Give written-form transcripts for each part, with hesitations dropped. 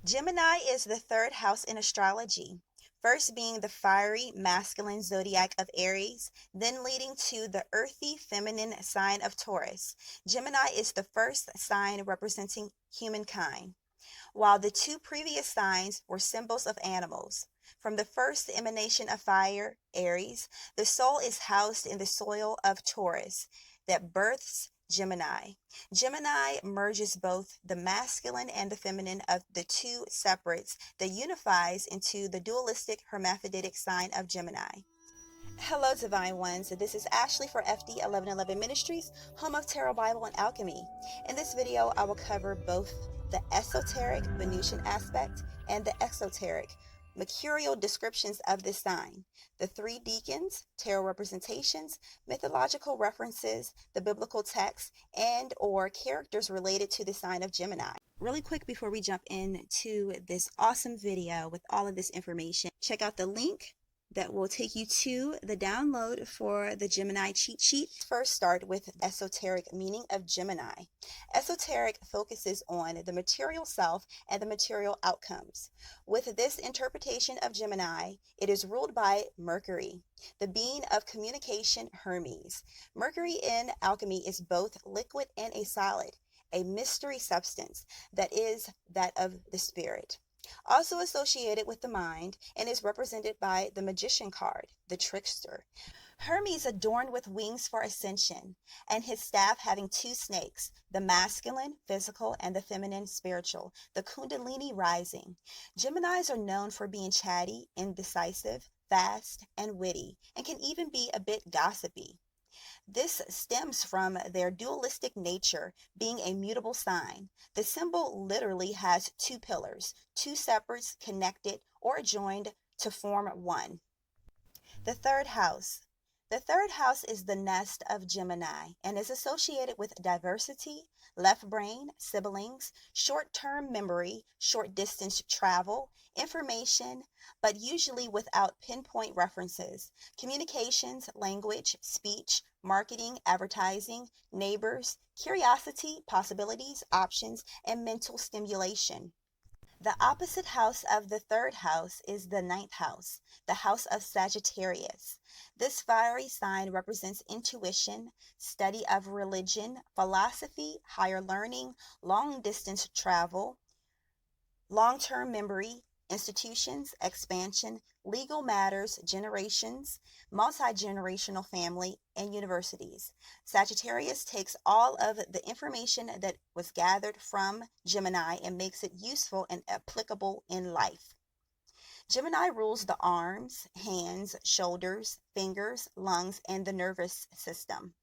Gemini is the third house in astrology, first being the fiery masculine zodiac of Aries, then leading to the earthy feminine sign of Taurus. Gemini is the first sign representing humankind, while the two previous signs were symbols of animals. From the first emanation of fire, Aries, the soul is housed in the soil of Taurus that births Gemini. Gemini merges both the masculine and the feminine of the two separates that unifies into the dualistic hermaphroditic sign of Gemini. Hello, Divine Ones. This is Ashley for FD 1111 Ministries, home of Tarot, Bible, and Alchemy. In this video, I will cover both the esoteric Venusian aspect and the exoteric mercurial descriptions of this sign, the three decans, tarot representations, mythological references, the biblical text, and or characters related to the sign of Gemini. Really quick before we jump into this awesome video with all of this information, check out the link that will take you to the download for the Gemini cheat sheet. First, start with esoteric meaning of Gemini. Esoteric focuses on the material self and the material outcomes. With this interpretation of Gemini, it is ruled by Mercury, the being of communication, Hermes. Mercury in alchemy is both liquid and a solid, a mystery substance that is that of the spirit. Also associated with the mind and is represented by the magician card, the trickster. Hermes adorned with wings for ascension, and his staff having two snakes, the masculine, physical, and the feminine, spiritual, the Kundalini rising. Geminis are known for being chatty, indecisive, fast, and witty, and can even be a bit gossipy. This stems from their dualistic nature being a mutable sign. The symbol literally has two pillars, two separates connected or joined to form one. The third house. The third house is the nest of Gemini and is associated with diversity, left brain, siblings, short-term memory, short-distance travel, information, but usually without pinpoint references, communications, language, speech, marketing, advertising, neighbors, curiosity, possibilities, options, and mental stimulation. The opposite house of the third house is the ninth house, the house of Sagittarius. This fiery sign represents intuition, study of religion, philosophy, higher learning, long-distance travel, long-term memory, institutions, expansion, legal matters, generations, multi-generational family, and universities. Sagittarius takes all of the information that was gathered from Gemini and makes it useful and applicable in life. Gemini rules the arms, hands, shoulders, fingers, lungs, and the nervous system.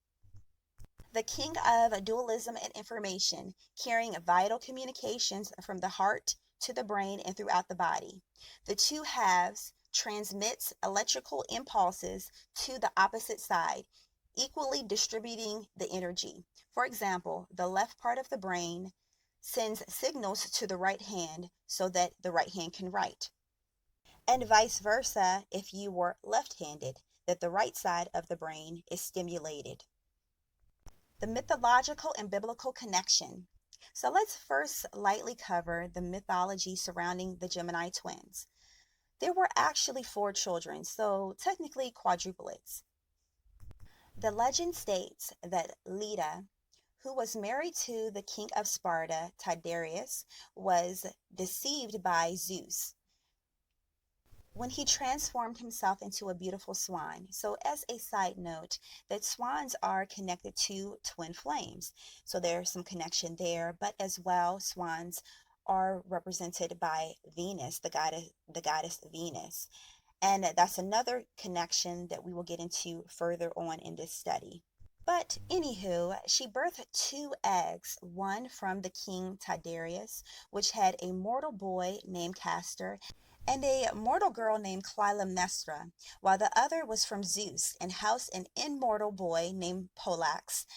The king of dualism and information, carrying vital communications from the heart to the brain and throughout the body. The two halves transmits electrical impulses to the opposite side, equally distributing the energy. For example, the left part of the brain sends signals to the right hand so that the right hand can write. And vice versa if you were left-handed, that the right side of the brain is stimulated. The mythological and biblical connection. So let's first lightly cover the mythology surrounding the Gemini twins. There were actually 4 children, so technically quadruplets. The legend states that Leda, who was married to the king of Sparta, Tiberius, was deceived by Zeus when he transformed himself into a beautiful swan. So as a side note, that swans are connected to twin flames. So there's some connection there, but as well, swans are represented by Venus, the goddess Venus. And that's another connection that we will get into further on in this study. But anywho, she birthed 2 eggs, one from the king Tiberius, which had a mortal boy named Castor, and a mortal girl named Clytemnestra, while the other was from Zeus and housed an immortal boy named Pollux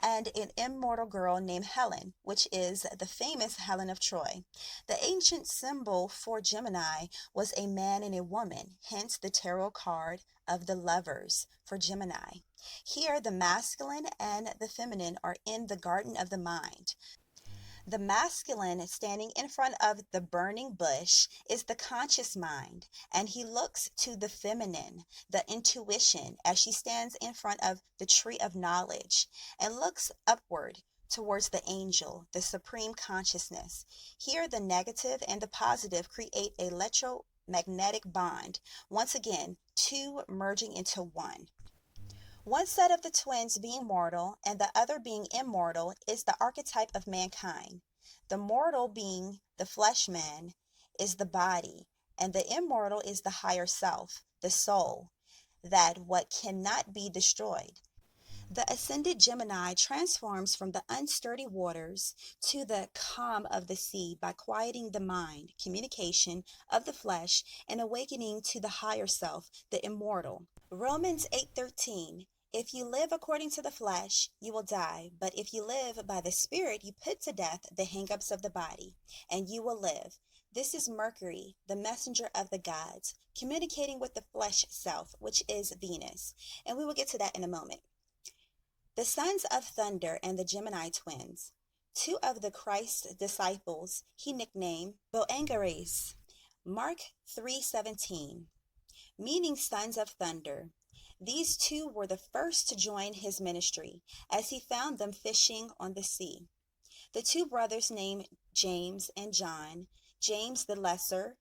and an immortal girl named Helen, which is the famous Helen of Troy. The ancient symbol for Gemini was a man and a woman, hence the tarot card of the lovers for Gemini. Here, the masculine and the feminine are in the garden of the mind. The masculine standing in front of the burning bush is the conscious mind, and he looks to the feminine, the intuition, as she stands in front of the tree of knowledge and looks upward towards the angel, the supreme consciousness. Here, the negative and the positive create a electromagnetic bond, once again, two merging into one. One set of the twins being mortal and the other being immortal is the archetype of mankind. The mortal being the flesh man is the body, and the immortal is the higher self, the soul, that what cannot be destroyed. The ascended Gemini transforms from the unsturdy waters to the calm of the sea by quieting the mind, communication of the flesh, and awakening to the higher self, the immortal. Romans 8:13. If you live according to the flesh, you will die. But if you live by the Spirit, you put to death the hang-ups of the body, and you will live. This is Mercury, the messenger of the gods, communicating with the flesh self, which is Venus. And we will get to that in a moment. The sons of thunder and the Gemini twins. Two of the Christ's disciples he nicknamed Boanerges. Mark 3:17, meaning sons of thunder. These two were the first to join his ministry, as he found them fishing on the sea. The two brothers named James and John, James the Lesser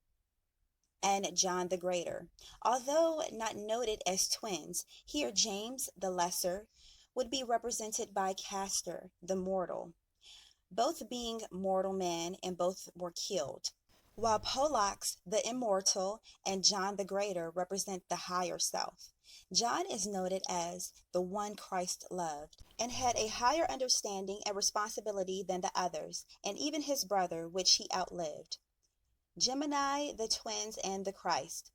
and John the Greater. Although not noted as twins, here James the Lesser would be represented by Castor, the mortal, both being mortal men and both were killed, while Pollux, the immortal, and John the Greater represent the higher self. John is noted as the one Christ loved and had a higher understanding and responsibility than the others, and even his brother, which he outlived. Gemini, the twins, and the Christ.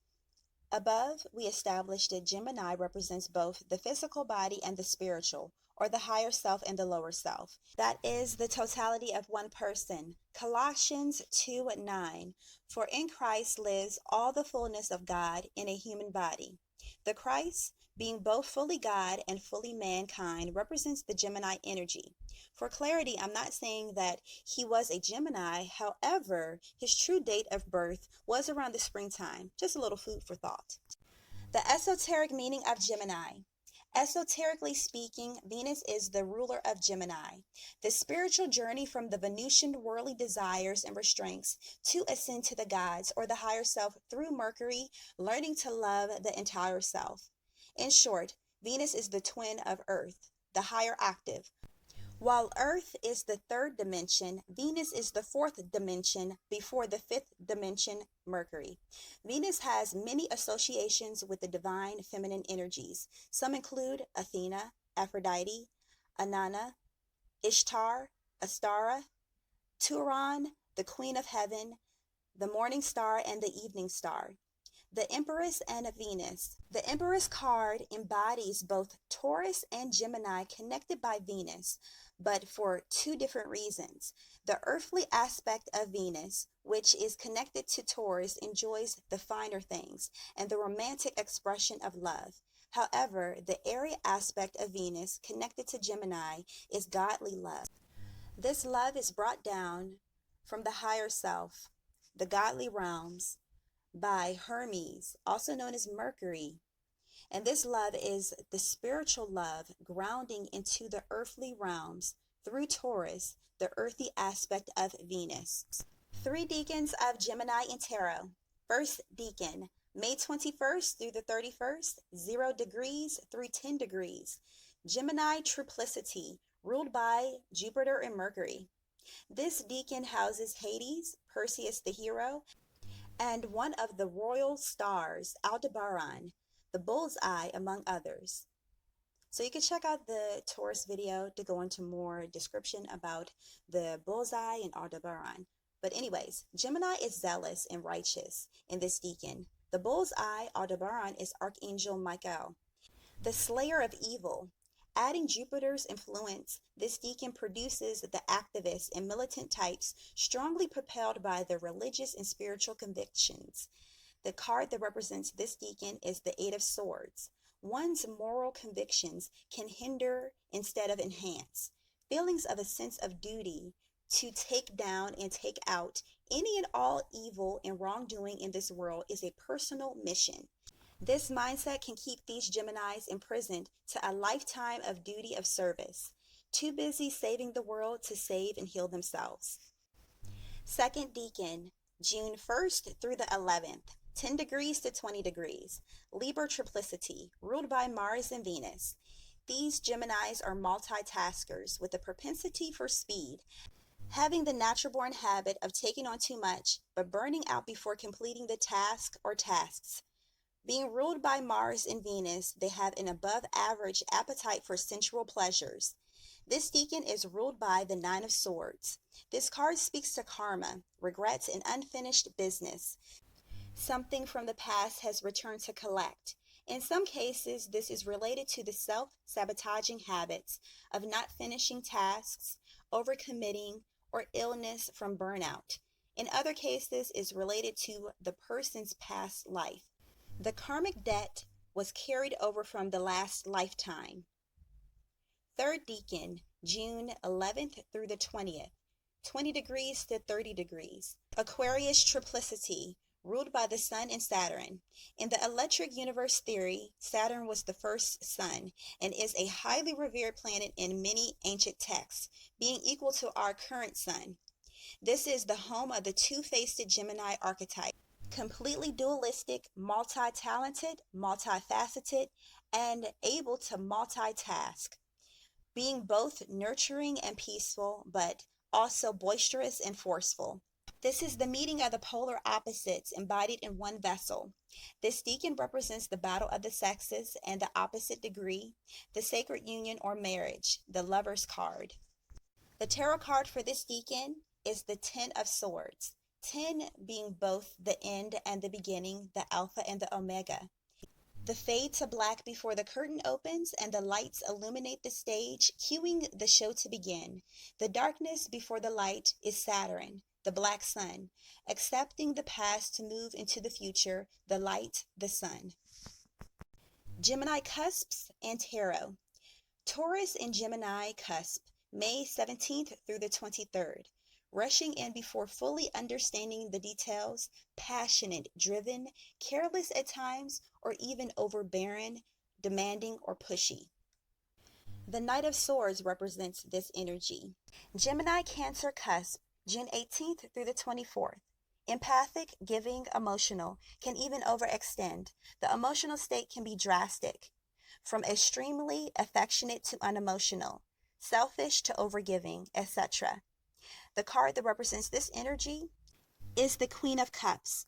Above, we established that Gemini represents both the physical body and the spiritual, or the higher self and the lower self. That is the totality of one person. Colossians 2:9. For in Christ lives all the fullness of God in a human body. The Christ, being both fully God and fully mankind, represents the Gemini energy. For clarity, I'm not saying that he was a Gemini. However, his true date of birth was around the springtime. Just a little food for thought. The esoteric meaning of Gemini. Esoterically speaking, Venus is the ruler of Gemini. The spiritual journey from the Venusian worldly desires and restraints to ascend to the gods or the higher self through Mercury, learning to love the entire self. In short, Venus is the twin of Earth, the higher octave. While Earth is the third dimension, Venus is the fourth dimension before the fifth dimension, Mercury. Venus has many associations with the divine feminine energies. Some include Athena, Aphrodite, Inanna, Ishtar, Astara, Turan, the Queen of Heaven, the morning star, and the evening star. The Empress and Venus. The Empress card embodies both Taurus and Gemini connected by Venus, but for two different reasons. The earthly aspect of Venus, which is connected to Taurus, enjoys the finer things and the romantic expression of love. However, the airy aspect of Venus connected to Gemini is godly love. This love is brought down from the higher self, the godly realms, by Hermes, also known as Mercury. And this love is the spiritual love grounding into the earthly realms through Taurus, the earthy aspect of Venus. 3 decans of Gemini in Tarot. First decan, May 21st through the 31st, 0 degrees through 10 degrees. Gemini Triplicity, ruled by Jupiter and Mercury. This decan houses Hades, Perseus the hero, and one of the royal stars, Aldebaran, the bullseye, among others. So you can check out the Taurus video to go into more description about the bullseye and Aldebaran. But anyways, Gemini is zealous and righteous in this decan. The bullseye, Aldebaran, is Archangel Michael, the slayer of evil. Adding Jupiter's influence, this decan produces the activist and militant types strongly propelled by their religious and spiritual convictions. The card that represents this decan is the Eight of Swords. One's moral convictions can hinder instead of enhance. Feelings of a sense of duty to take down and take out any and all evil and wrongdoing in this world is a personal mission. This mindset can keep these Geminis imprisoned to a lifetime of duty of service, too busy saving the world to save and heal themselves. Second decan, June 1st through the 11th, 10 degrees to 20 degrees, Libra Triplicity, ruled by Mars and Venus. These Geminis are multitaskers with a propensity for speed, having the natural-born habit of taking on too much, but burning out before completing the task or tasks. Being ruled by Mars and Venus, they have an above-average appetite for sensual pleasures. This decan is ruled by the Nine of Swords. This card speaks to karma, regrets, and unfinished business. Something from the past has returned to collect. In some cases, this is related to the self-sabotaging habits of not finishing tasks, overcommitting, or illness from burnout. In other cases, it's related to the person's past life. The karmic debt was carried over from the last lifetime. Third decan, June 11th through the 20th, 20 degrees to 30 degrees. Aquarius Triplicity, ruled by the Sun and Saturn. In the electric universe theory, Saturn was the first sun and is a highly revered planet in many ancient texts, being equal to our current sun. This is the home of the two-faced Gemini archetype, completely dualistic, multi-talented, multifaceted, and able to multitask, being both nurturing and peaceful, but also boisterous and forceful. This is the meeting of the polar opposites embodied in one vessel. This decan represents the battle of the sexes and the opposite degree, the sacred union or marriage, the Lover's card. The tarot card for this decan is the Ten of Swords, 10 being both the end and the beginning, the alpha and the omega. The fade to black before the curtain opens and the lights illuminate the stage, cueing the show to begin. The darkness before the light is Saturn, the black sun, accepting the past to move into the future, the light, the sun. Gemini cusps and tarot. Taurus and Gemini cusp, May 17th through the 23rd. Rushing in before fully understanding the details, passionate, driven, careless at times, or even overbearing, demanding, or pushy. The Knight of Swords represents this energy. Gemini Cancer cusp, June 18th through the 24th. Empathic, giving, emotional, can even overextend. The emotional state can be drastic, from extremely affectionate to unemotional, selfish to overgiving, etc. The card that represents this energy is the Queen of Cups.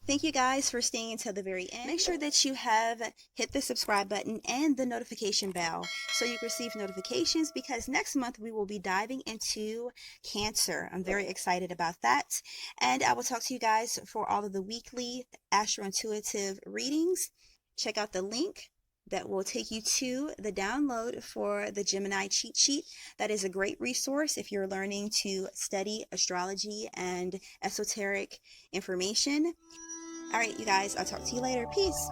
Thank you guys for staying until the very end. Make sure that you have hit the subscribe button and the notification bell so you can receive notifications, because next month we will be diving into Cancer. I'm very excited about that. And I will talk to you guys for all of the weekly astro-intuitive readings. Check out the link that will take you to the download for the Gemini cheat sheet. That is a great resource if you're learning to study astrology and esoteric information. All right, you guys, I'll talk to you later. Peace.